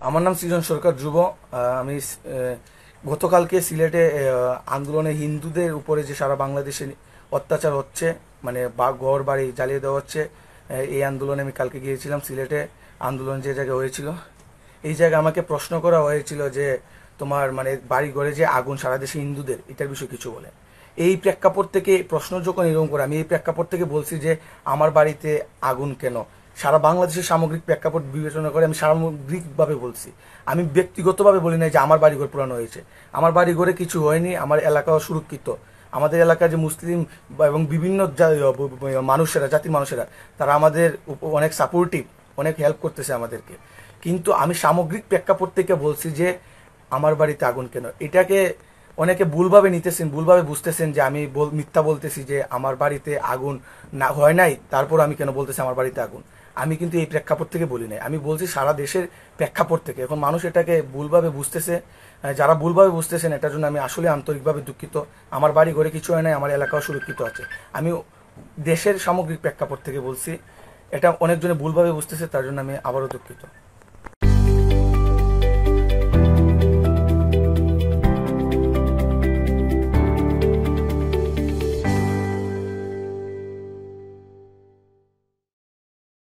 আমার নাম সৃজন সরকার ধ্রুব। আমি গতকালকে সিলেটে আন্দোলনে হিন্দুদের উপরে যে সারা বাংলাদেশে অত্যাচার হচ্ছে, মানে ঘর বাড়ি জ্বালিয়ে দেওয়া হচ্ছে, এই আন্দোলনে আমি কালকে গিয়েছিলাম সিলেটে। আন্দোলন যে জায়গায় হয়েছিল, এই জায়গায় আমাকে প্রশ্ন করা হয়েছিল যে তোমার মানে বাড়ি ঘরে যে আগুন সারা দেশে হিন্দুদের, এটার বিষয়ে কিছু বলে। এই প্রেক্ষাপট থেকে প্রশ্ন যখন এরকম করে, আমি এই প্রেক্ষাপট থেকে বলছি যে আমার বাড়িতে আগুন কেন, সারা বাংলাদেশের সামগ্রিক প্রেক্ষাপট বিবেচনা করে আমি সামগ্রিকভাবে বলছি। আমি ব্যক্তিগতভাবে বলি না যে আমার বাড়িঘর পুরানো হয়েছে। আমার বাড়িঘরে কিছু হয়নি, আমার এলাকাও সুরক্ষিত। আমাদের এলাকার যে মুসলিম এবং বিভিন্ন মানুষেরা, জাতির মানুষেরা, তারা আমাদের অনেক সাপোর্টিভ, অনেক হেল্প করতেছে আমাদেরকে। কিন্তু আমি সামগ্রিক প্রেক্ষাপট থেকে বলছি যে আমার বাড়িতে আগুন কেন। এটাকে অনেকে ভুলভাবে নিতেছেন, ভুলভাবে বুঝতেছেন যে আমি মিথ্যা বলতেছি যে আমার বাড়িতে আগুন না হয় নাই, তারপর আমি কেন বলতেছি আমার বাড়িতে আগুন। আমি কিন্তু এই প্রেক্ষাপট থেকে বলি নাই, আমি বলছি সারা দেশের প্রেক্ষাপট থেকে। এখন মানুষ এটাকে ভুলভাবে বুঝতেছে। যারা ভুলভাবে বুঝতেছেন এটার জন্য আমি আসলে আন্তরিকভাবে দুঃখিত। আমার বাড়ি ঘরে কিছু হয় নাই, আমার এলাকাও সুরক্ষিত আছে। আমি দেশের সামগ্রিক প্রেক্ষাপট থেকে বলছি। এটা অনেকজনে ভুলভাবে বুঝতেছে, তার জন্য আমি আবারও দুঃখিত।